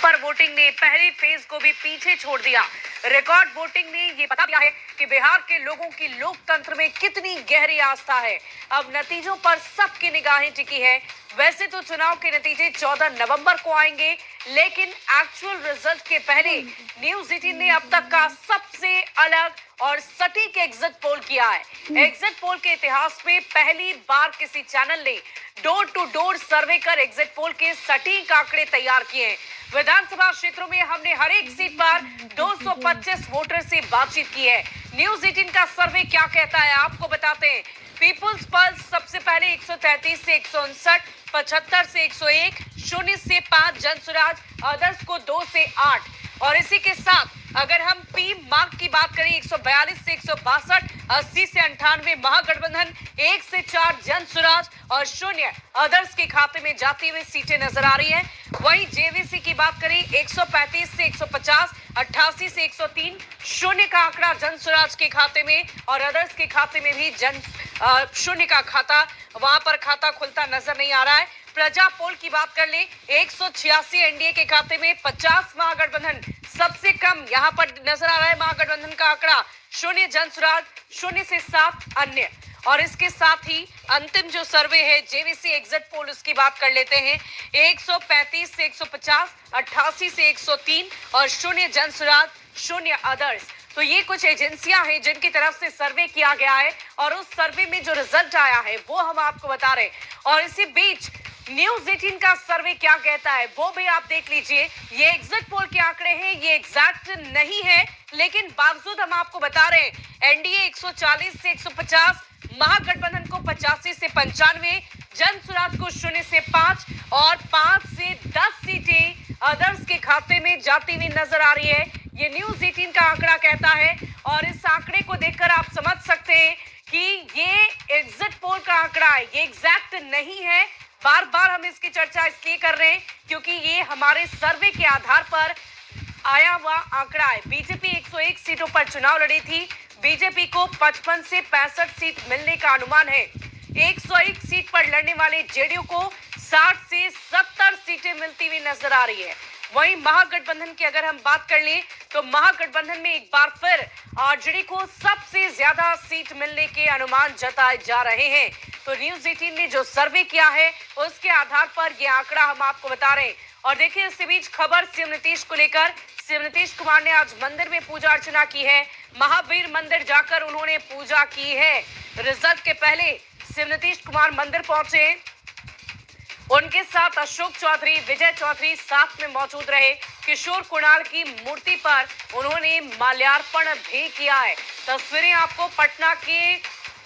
Super voting ने पहले phase को भी पीछे छोड़ दिया। रिकॉर्ड वोटिंग ने ये बता दिया है कि बिहार के लोगों की लोकतंत्र में कितनी गहरी आस्था है। अब नतीजों पर सबकी निगाहें टिकी है। वैसे तो चुनाव के नतीजे 14 नवंबर को आएंगे, लेकिन एक्चुअल रिजल्ट के पहले न्यूज 18 ने अब तक का सबसे अलग और सटीक एग्जिट पोल किया है। एग्जिट पोल के इतिहास में पहली बार किसी चैनल ने डोर टू डोर सर्वे कर एग्जिट पोल के सटीक आंकड़े तैयार किए हैं। विधानसभा क्षेत्रों में हमने हर एक सीट पर 225 वोटर से बातचीत की है। न्यूज 18 का सर्वे क्या कहता है आपको बताते हैं। पीपुल्स पल्स सबसे पहले 133 से 159, 75 से 101, 0 से 5 जनसुराज, अदर्स को 2 से 8। और इसी के साथ अगर हम पी मार्क की बात करें 142 से 162, 80 से 98 महागठबंधन, 1 से 4 जनसुराज और 0 अदर्स के खाते में जाती हुई सीटें नजर आ रही है। वहीं जेवीसी की बात करें 135 से 150, 88 से 103, 0 का आंकड़ा जनसुराज के खाते में और अदर्स के खाते में भी 0 का खाता, वहां पर खाता खुलता नजर नहीं आ रहा है। प्रजा पोल की बात कर ले 186 एनडीए के खाते में, 50 महागठबंधन, सबसे कम यहां पर नजर आ रहा है महागठबंधन का आंकड़ा 0 जनसुराज, 0 से 7 अन्य। और इसके साथ ही अंतिम जो सर्वे है जेवीसी एग्जिट पोल उसकी बात कर लेते हैं 135 से 150, 88 से 103 और 0 जनसुराज, 0 अदर्स। तो ये कुछ एजेंसियां हैं जिनकी तरफ से सर्वे किया गया है और उस सर्वे में जो रिजल्ट आया है वो हम आपको बता रहे हैं। और इसी बीच न्यूज 18 का सर्वे क्या कहता है वो भी आप देख लीजिए। ये एग्जिट पोल के आंकड़े हैं, ये एग्जैक्ट नहीं है, लेकिन बावजूद हम आपको बता रहे हैं एनडीए 140 से 150, महागठबंधन को 85 से 95, जनसुराज को 0 से 5 और 5 से 10 सीटें अदर्स के खाते में जाती हुई नजर आ रही है। ये न्यूज 18 का आंकड़ा कहता है और इस आंकड़े को देखकर आप समझ सकते हैं कि ये एग्जिट पोल का आंकड़ा है, ये एग्जैक्ट नहीं है। बार बार हम इसकी चर्चा इसलिए कर रहे हैं क्योंकि ये हमारे सर्वे के आधार पर आया हुआ आंकड़ा है। बीजेपी 101 सीटों पर चुनाव लड़ी थी। बीजेपी को 55 से 65 सीट मिलने का अनुमान है। 101 सीट पर लड़ने वाले जेडीयू को 60 से 70 सीटें मिलती हुई नजर आ रही है। वहीं महागठबंधन की अगर हम बात कर लें तो महागठबंधन में एक बार फिर आरजेडी को सबसे ज्यादा सीट मिलने के अनुमान जताए जा रहे हैं। तो न्यूज 18 ने जो सर्वे किया है उसके आधार पर यह आंकड़ा हम आपको बता रहे हैं। और देखिए इसी बीच खबर सीएम नीतीश को लेकर, सीएम नीतीश कुमार ने आज मंदिर में पूजा अर्चना की है। महावीर मंदिर जाकर उन्होंने पूजा की है। रिजल्ट के पहले सीएम नीतीश कुमार मंदिर पहुंचे, उनके साथ अशोक चौधरी, विजय चौधरी साथ में मौजूद रहे। किशोर कुणाल की मूर्ति पर उन्होंने माल्यार्पण भी किया है। तस्वीरें आपको पटना के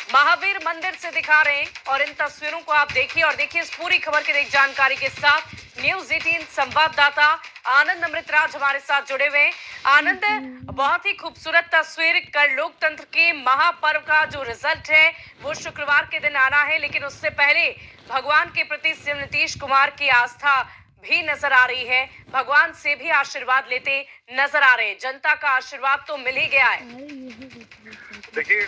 महावीर मंदिर से दिखा रहे हैं और इन तस्वीरों को आप देखिए और देखिए इस पूरी खबर की जानकारी के साथ न्यूज 18 संवाददाता आनंद अमृतराज हमारे साथ जुड़े हुए हैं। आनंद, बहुत ही खूबसूरत तस्वीर। कल लोकतंत्र के महापर्व का जो रिजल्ट है वो शुक्रवार के दिन आना है, लेकिन उससे पहले भगवान के प्रति सीएम नीतीश कुमार की आस्था भी नजर आ रही है। भगवान से भी आशीर्वाद लेते नजर आ रहे हैं। जनता का आशीर्वाद तो मिल ही गया है। देखिए,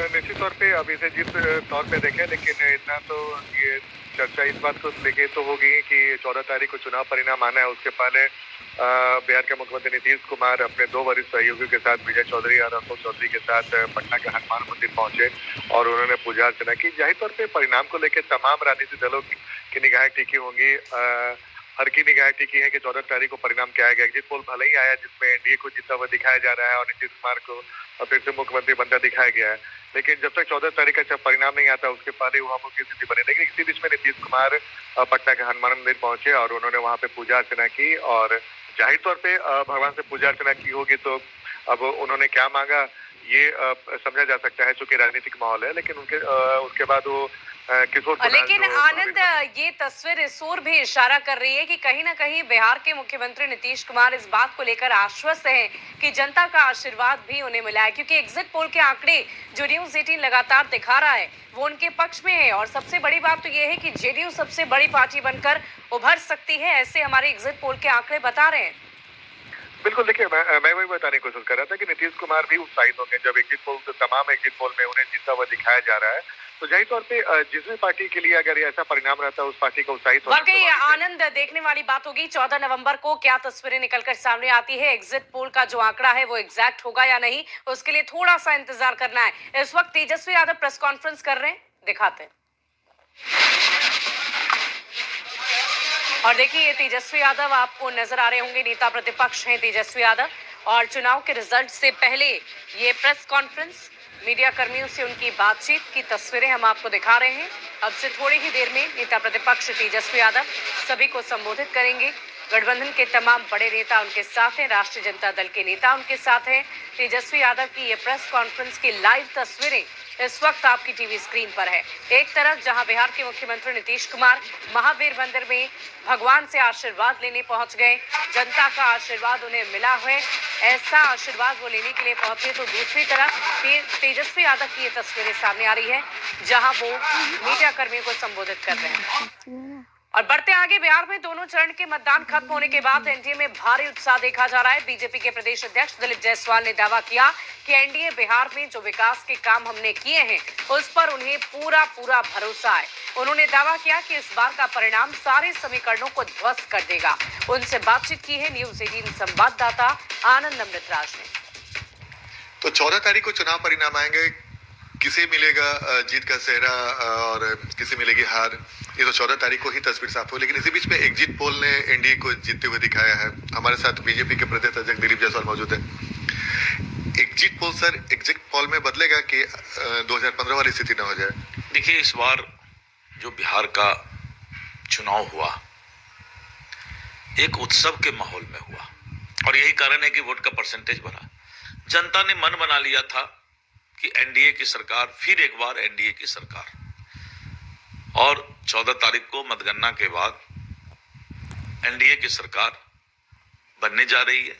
निश्चित तौर पे अभी से जिस तौर पे देखें, लेकिन इतना तो ये चर्चा इस बात को लेके तो होगी कि 14 तारीख को चुनाव परिणाम आना है। उसके पहले बिहार के मुख्यमंत्री नीतीश कुमार अपने 2 वरिष्ठ सहयोगियों के साथ, विजय चौधरी और अशोक चौधरी के साथ पटना के हनुमान मंदिर पहुंचे और उन्होंने पूजा अर्चना की। जाहिर तौर पे परिणाम को लेकर तमाम राजनीतिक दलों की निगाहें टिकी होंगी। हर की निगाहें टिकी है कि 14 तारीख को परिणाम क्या आएगा। एग्जिट पोल भले ही आया जिसमें एनडीए को जीता हुआ दिखाया जा रहा है और नीतीश कुमार को फिर से मुख्यमंत्री बनता दिखाया गया है, लेकिन जब तक 14 तारीख का जब परिणाम नहीं आता उसके पहले वहां की स्थिति बनी। लेकिन इसी बीच में नीतीश कुमार पटना के हनुमान मंदिर पहुंचे और उन्होंने वहां पे पूजा अर्चना की और जाहिर तौर पे भगवान से पूजा अर्चना की होगी तो अब उन्होंने क्या मांगा ये समझा जा सकता है, चूंकि राजनीतिक माहौल है। लेकिन उसके बाद वो लेकिन आनंद, ये तस्वीर इस ओर भी इशारा कर रही है कि कहीं ना कहीं बिहार के मुख्यमंत्री नीतीश कुमार इस बात को लेकर आश्वस्त हैं कि जनता का आशीर्वाद भी उन्हें मिला है, क्योंकि एग्जिट पोल के आंकड़े जो न्यूज 18 लगातार दिखा रहा है वो उनके पक्ष में है। और सबसे बड़ी बात तो ये है कि जेडीयू सबसे बड़ी पार्टी बनकर उभर सकती है, ऐसे हमारे एग्जिट पोल के आंकड़े बता रहे हैं। बिल्कुल, देखिए मैं वही बताने की कोशिश कर रहा था कि नीतीश कुमार भी उत्साहित होंगे जब एग्जिट पोल, तमाम एग्जिट पोल में उन्हें जीता हुआ दिखाया जा रहा है। तो जाहिर तौर पे जिस भी पार्टी के लिए अगर ये ऐसा परिणाम रहता है उस पार्टी को उत्साहित होना वाकई स्वाभाविक है। आनंद देखने वाली बात होगी 14 नवंबर को क्या तस्वीरें निकलकर सामने आती है। एग्जिट पोल का जो आंकड़ा है वो एग्जैक्ट होगा या नहीं, उसके लिए थोड़ा सा इंतजार करना है। इस वक्त तेजस्वी यादव प्रेस कॉन्फ्रेंस कर रहे हैं, दिखाते हैं। और देखिए ये तेजस्वी यादव आपको नजर आ रहे होंगे, नेता प्रतिपक्ष हैं तेजस्वी यादव। और चुनाव के रिजल्ट से पहले ये प्रेस कॉन्फ्रेंस, मीडिया कर्मियों से उनकी बातचीत की तस्वीरें हम आपको दिखा रहे हैं। अब से थोड़ी ही देर में नेता प्रतिपक्ष तेजस्वी यादव सभी को संबोधित करेंगे। गठबंधन के तमाम बड़े नेता उनके साथ हैं, राष्ट्रीय जनता दल के नेता उनके साथ हैं। तेजस्वी यादव की ये प्रेस कॉन्फ्रेंस की लाइव तस्वीरें इस वक्त आपकी टीवी स्क्रीन पर है। एक तरफ जहां बिहार के मुख्यमंत्री नीतीश कुमार महावीर मंदिर में भगवान से आशीर्वाद लेने पहुंच गए, जनता का आशीर्वाद उन्हें मिला है, ऐसा आशीर्वाद वो लेने के लिए पहुंचे, तो दूसरी तरफ तेजस्वी यादव की ये तस्वीरें सामने आ रही है जहां वो मीडिया कर्मियों को संबोधित कर रहे हैं। और बढ़ते आगे, बिहार में दोनों चरण के मतदान खत्म होने के बाद एनडीए में भारी उत्साह देखा जा रहा है। बीजेपी के प्रदेश अध्यक्ष दिलीप जायसवाल ने दावा किया कि एनडीए बिहार में जो विकास के काम हमने किए हैं उस पर उन्हें पूरा भरोसा है। उन्होंने दावा किया कि इस बार का परिणाम सारे समीकरणों को ध्वस्त कर देगा। उनसे बातचीत की है न्यूज 18 संवाददाता आनंद अमृतराज ने। तो 14 तारीख को चुनाव परिणाम आएंगे, किसे मिलेगा जीत का सेहरा और किसे मिलेगी हार, ये तो 14 तारीख को ही तस्वीर साफ हो। लेकिन इसी बीच में एग्जिट पोल ने एनडीए को जीतते हुए दिखाया है। हमारे साथ बीजेपी के प्रदेश अध्यक्ष दिलीप जायसवाल मौजूद है। Exit poll sir, exit poll में बदलेगा कि 2015 वाली स्थिति न हो जाए? देखिए, इस बार जो बिहार का चुनाव हुआ एक उत्सव के माहौल में हुआ और यही कारण है कि वोट का परसेंटेज बढ़ा। जनता ने मन बना लिया था कि एनडीए की सरकार, फिर एक बार एनडीए की सरकार, और 14 तारीख को मतगणना के बाद एनडीए की सरकार बनने जा रही है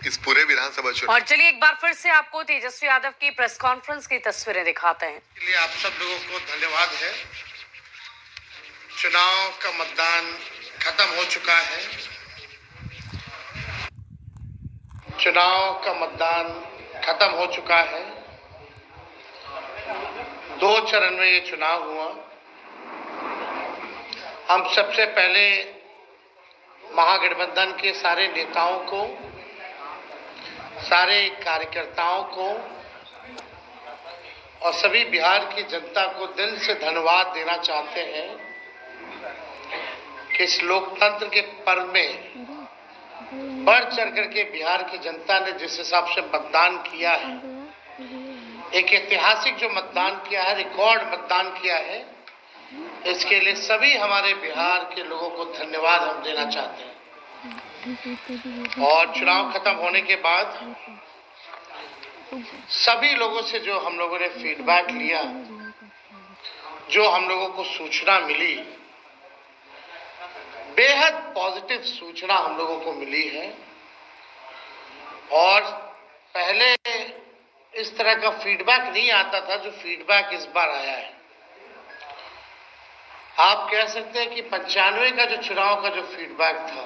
इस पूरे विधानसभा चुनाव। और चलिए एक बार फिर से आपको तेजस्वी यादव की प्रेस कॉन्फ्रेंस की तस्वीरें दिखाते हैं। इसलिए आप सब लोगों को धन्यवाद है। चुनाव का मतदान खत्म हो चुका है। चुनाव का मतदान खत्म हो चुका है। 2 चरण में ये चुनाव हुआ। हम सबसे पहले महागठबंधन के सारे नेताओं को, सारे कार्यकर्ताओं को और सभी बिहार की जनता को दिल से धन्यवाद देना चाहते हैं कि इस लोकतंत्र के पर्व में बढ़ चढ़ करके बिहार की जनता ने जिस हिसाब से मतदान किया है, एक ऐतिहासिक जो मतदान किया है, रिकॉर्ड मतदान किया है, इसके लिए सभी हमारे बिहार के लोगों को धन्यवाद हम देना चाहते हैं। और चुनाव खत्म होने के बाद सभी लोगों से जो हम लोगों ने फीडबैक लिया, जो हम लोगों को सूचना मिली, बेहद पॉजिटिव सूचना हम लोगों को मिली है। और पहले इस तरह का फीडबैक नहीं आता था जो फीडबैक इस बार आया है। आप कह सकते हैं कि 95 का जो चुनाव का जो फीडबैक था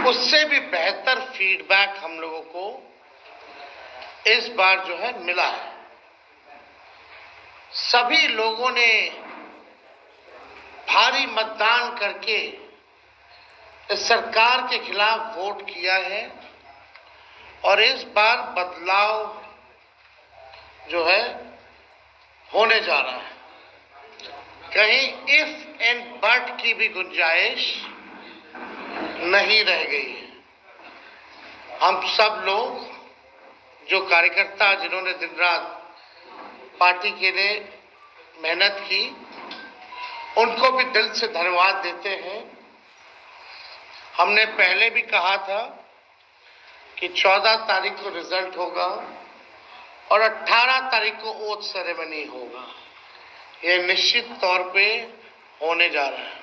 उससे भी बेहतर फीडबैक हम लोगों को इस बार जो है मिला है। सभी लोगों ने भारी मतदान करके इस सरकार के खिलाफ वोट किया है और इस बार बदलाव जो है होने जा रहा है। कहीं इफ एंड बट की भी गुंजाइश नहीं रह गई है। हम सब लोग जो कार्यकर्ता जिन्होंने दिन रात पार्टी के लिए मेहनत की, उनको भी दिल से धन्यवाद देते हैं। हमने पहले भी कहा था कि 14 तारीख को रिजल्ट होगा और 18 तारीख को ओथ सेरेमनी होगा। ये निश्चित तौर पे होने जा रहा है।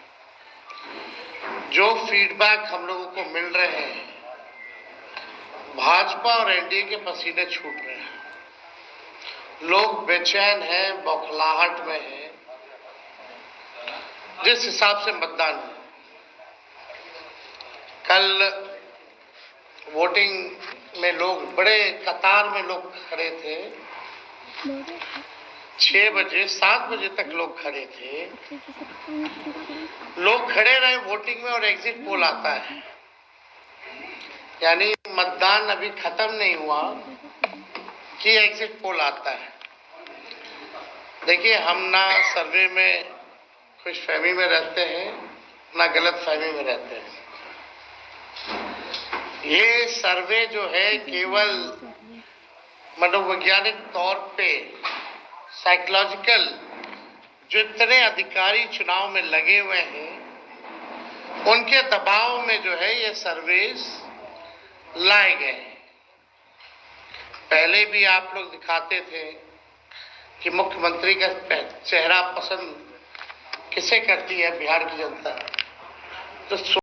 जो फीडबैक हम लोगों को मिल रहे हैं, भाजपा और एनडीए के पसीने छूट रहे हैं। लोग बेचैन हैं, बौखलाहट में हैं। जिस हिसाब से मतदान हुआ, कल वोटिंग में लोग बड़े कतार में लोग खड़े थे। 6 बजे 7 बजे तक लोग खड़े थे। लोग खड़े रहे वोटिंग में और एग्जिट पोल आता है, यानी मतदान अभी खत्म नहीं हुआ कि एग्जिट पोल आता है। देखिए, हम ना सर्वे में खुशफहमी में रहते हैं, ना गलत फहमी में रहते हैं। ये सर्वे जो है केवल मनोवैज्ञानिक तौर पे साइकोलॉजिकल, जो इतने अधिकारी चुनाव में लगे हुए हैं उनके दबाव में जो है ये सर्वेस लाए गए हैं। पहले भी आप लोग दिखाते थे कि मुख्यमंत्री का चेहरा पसंद किसे करती है बिहार की जनता, तो